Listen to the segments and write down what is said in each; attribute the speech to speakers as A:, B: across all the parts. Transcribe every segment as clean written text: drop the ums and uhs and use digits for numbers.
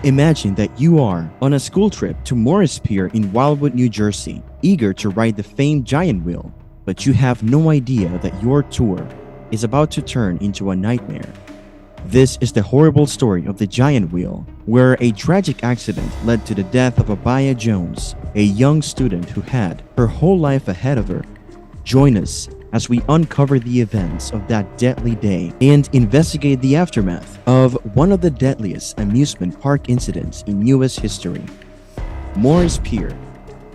A: Imagine that you are on a school trip to Morris Pier in Wildwood, New Jersey, eager to ride the famed giant wheel, but you have no idea that your tour is about to turn into a nightmare. This is the horrible story of the giant wheel, where a tragic accident led to the death of Abiah Jones, a young student who had her whole life ahead of her. Join us as we uncover the events of that deadly day and investigate the aftermath of one of the deadliest amusement park incidents in US history. Morris Pier.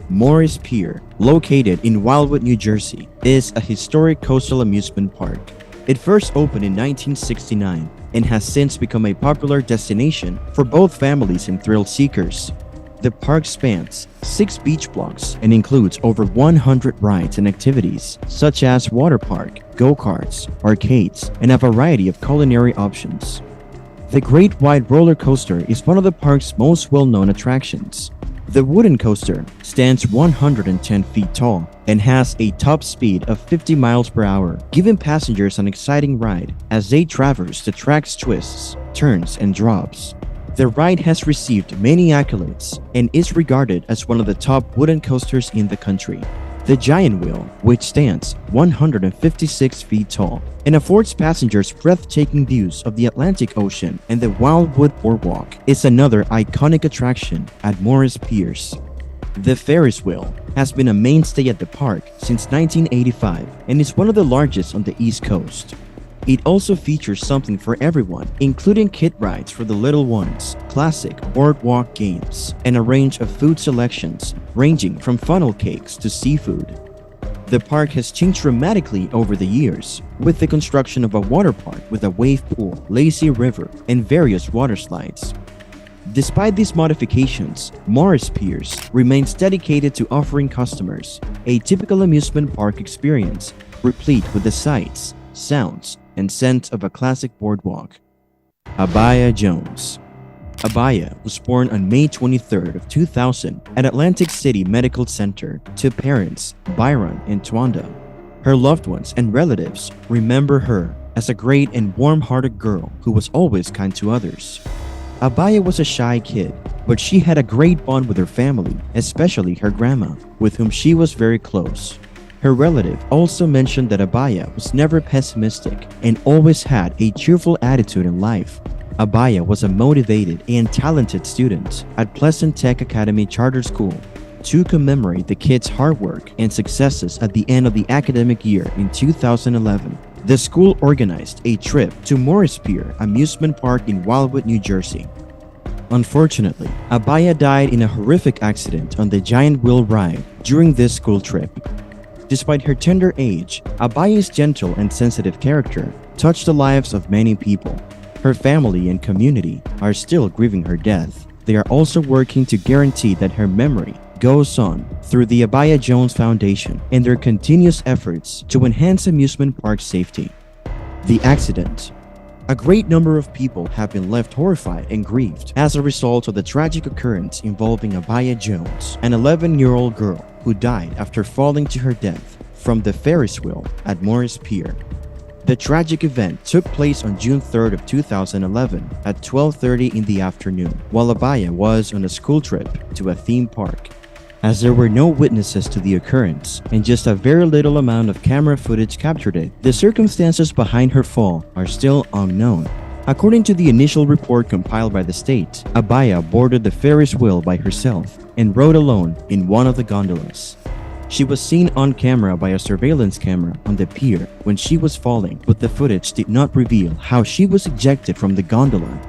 A: Morris Pier, located in Wildwood, New Jersey, is a historic coastal amusement park. It first opened in 1969 and has since become a popular destination for both families and thrill seekers. The park spans 6 beach blocks and includes over 100 rides and activities such as water park, go-karts, arcades, and a variety of culinary options. The Great White Roller Coaster is one of the park's most well-known attractions. The wooden coaster stands 110 feet tall and has a top speed of 50 miles per hour, giving passengers an exciting ride as they traverse the track's twists, turns, and drops. The ride has received many accolades and is regarded as one of the top wooden coasters in the country. The Giant Wheel, which stands 156 feet tall and affords passengers breathtaking views of the Atlantic Ocean and the Wildwood Boardwalk, is another iconic attraction at Morris Pier. The Ferris wheel has been a mainstay at the park since 1985 and is one of the largest on the East Coast. It also features something for everyone, including kid rides for the little ones, classic boardwalk games, and a range of food selections ranging from funnel cakes to seafood. The park has changed dramatically over the years, with the construction of a water park with a wave pool, lazy river, and various water slides. Despite these modifications, Morris Pier remains dedicated to offering customers a typical amusement park experience, replete with the sights, sounds, and scent of a classic boardwalk. Abiah Jones. Abiah was born on May 23rd of 2000 at Atlantic City Medical Center to parents Byron and Twanda. Her loved ones and relatives remember her as a great and warm-hearted girl who was always kind to others. Abiah was a shy kid, but she had a great bond with her family, especially her grandma, with whom she was very close. Her relative also mentioned that Abiah was never pessimistic and always had a cheerful attitude in life. Abiah was a motivated and talented student at Pleasant Tech Academy Charter School. To commemorate the kids' hard work and successes at the end of the academic year in 2011, the school organized a trip to Morris Pier Amusement Park in Wildwood, New Jersey. Unfortunately, Abiah died in a horrific accident on the Giant Wheel ride during this school trip. Despite her tender age, Abiah's gentle and sensitive character touched the lives of many people. Her family and community are still grieving her death. They are also working to guarantee that her memory goes on through the Abiah Jones Foundation and their continuous efforts to enhance amusement park safety. The accident. A great number of people have been left horrified and grieved as a result of the tragic occurrence involving Abiah Jones, an 11-year-old girl who died after falling to her death from the Ferris wheel at Morris Pier. The tragic event took place on June 3rd of 2011 at 12:30 in the afternoon, while Abiah was on a school trip to a theme park. As there were no witnesses to the occurrence and just a very little amount of camera footage captured it, the circumstances behind her fall are still unknown. According to the initial report compiled by the state, Abiah boarded the Ferris wheel by herself and rode alone in one of the gondolas. She was seen on camera by a surveillance camera on the pier when she was falling, but the footage did not reveal how she was ejected from the gondola.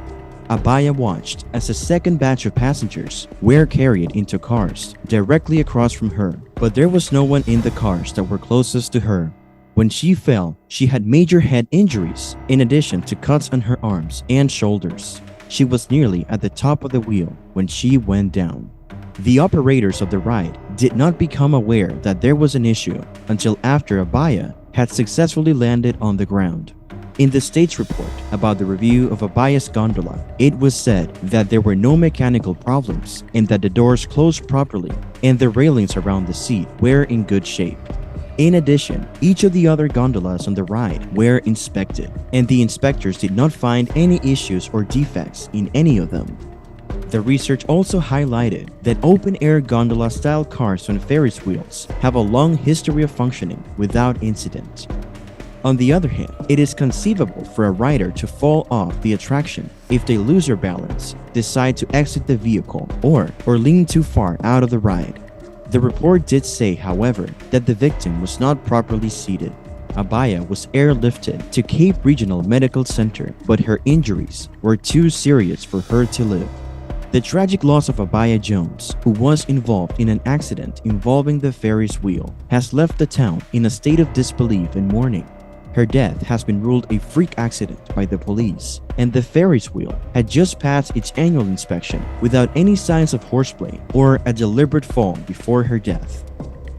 A: Abiah watched as a second batch of passengers were carried into cars directly across from her, but there was no one in the cars that were closest to her. When she fell, she had major head injuries, in addition to cuts on her arms and shoulders. She was nearly at the top of the wheel when she went down. The operators of the ride did not become aware that there was an issue until after Abiah had successfully landed on the ground. In the state's report about the review of Abiah's gondola, it was said that there were no mechanical problems and that the doors closed properly and the railings around the seat were in good shape. In addition, each of the other gondolas on the ride were inspected, and the inspectors did not find any issues or defects in any of them. The research also highlighted that open-air gondola-style cars on Ferris wheels have a long history of functioning without incident. On the other hand, it is conceivable for a rider to fall off the attraction if they lose their balance, decide to exit the vehicle, or lean too far out of the ride. The report did say, however, that the victim was not properly seated. Abiah was airlifted to Cape Regional Medical Center, but her injuries were too serious for her to live. The tragic loss of Abiah Jones, who was involved in an accident involving the Ferris wheel, has left the town in a state of disbelief and mourning. Her death has been ruled a freak accident by the police, and the Ferris wheel had just passed its annual inspection without any signs of horseplay or a deliberate fall before her death.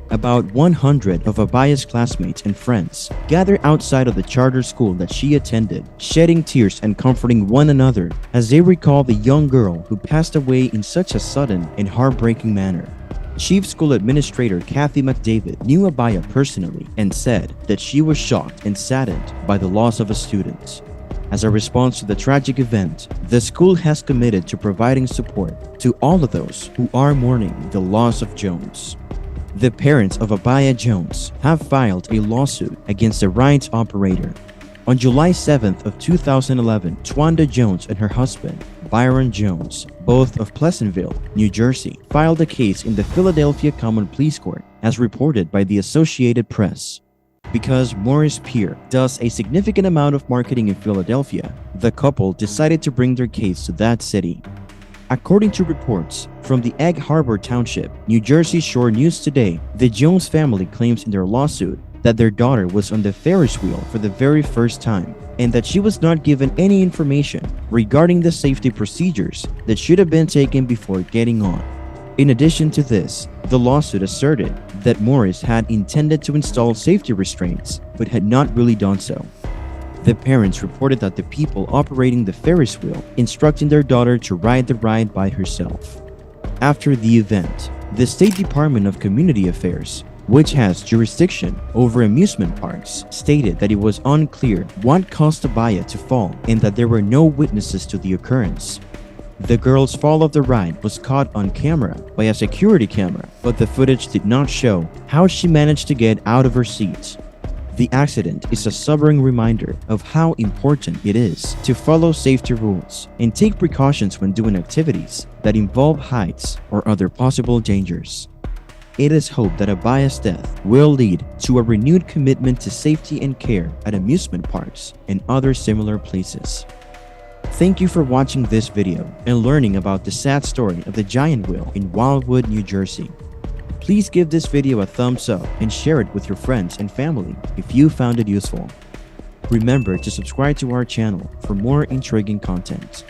A: About 100 of Abiah's classmates and friends gathered outside of the charter school that she attended, shedding tears and comforting one another as they recall the young girl who passed away in such a sudden and heartbreaking manner. Chief School Administrator Kathy McDavid knew Abiah personally and said that she was shocked and saddened by the loss of a student. As a response to the tragic event, the school has committed to providing support to all of those who are mourning the loss of Jones. The parents of Abiah Jones have filed a lawsuit against the ride's operator. On July 7th of 2011, Twanda Jones and her husband, Byron Jones, both of Pleasantville, New Jersey, filed a case in the Philadelphia Common Pleas Court, as reported by the Associated Press. Because Morey's Pier does a significant amount of marketing in Philadelphia, the couple decided to bring their case to that city. According to reports from the Egg Harbor Township, New Jersey Shore News Today, the Jones family claims in their lawsuit that their daughter was on the Ferris wheel for the very first time, and that she was not given any information regarding the safety procedures that should have been taken before getting on. In addition to this, the lawsuit asserted that Morris had intended to install safety restraints, but had not really done so. The parents reported that the people operating the Ferris wheel instructed their daughter to ride the ride by herself. After the event, the State Department of Community Affairs, which has jurisdiction over amusement parks, stated that it was unclear what caused Abiah to fall and that there were no witnesses to the occurrence. The girl's fall off the ride was caught on camera by a security camera, but the footage did not show how she managed to get out of her seat. The accident is a sobering reminder of how important it is to follow safety rules and take precautions when doing activities that involve heights or other possible dangers. It is hoped that Abiah's death will lead to a renewed commitment to safety and care at amusement parks and other similar places. Thank you for watching this video and learning about the sad story of the giant wheel in Wildwood, New Jersey. Please give this video a thumbs up and share it with your friends and family if you found it useful. Remember to subscribe to our channel for more intriguing content.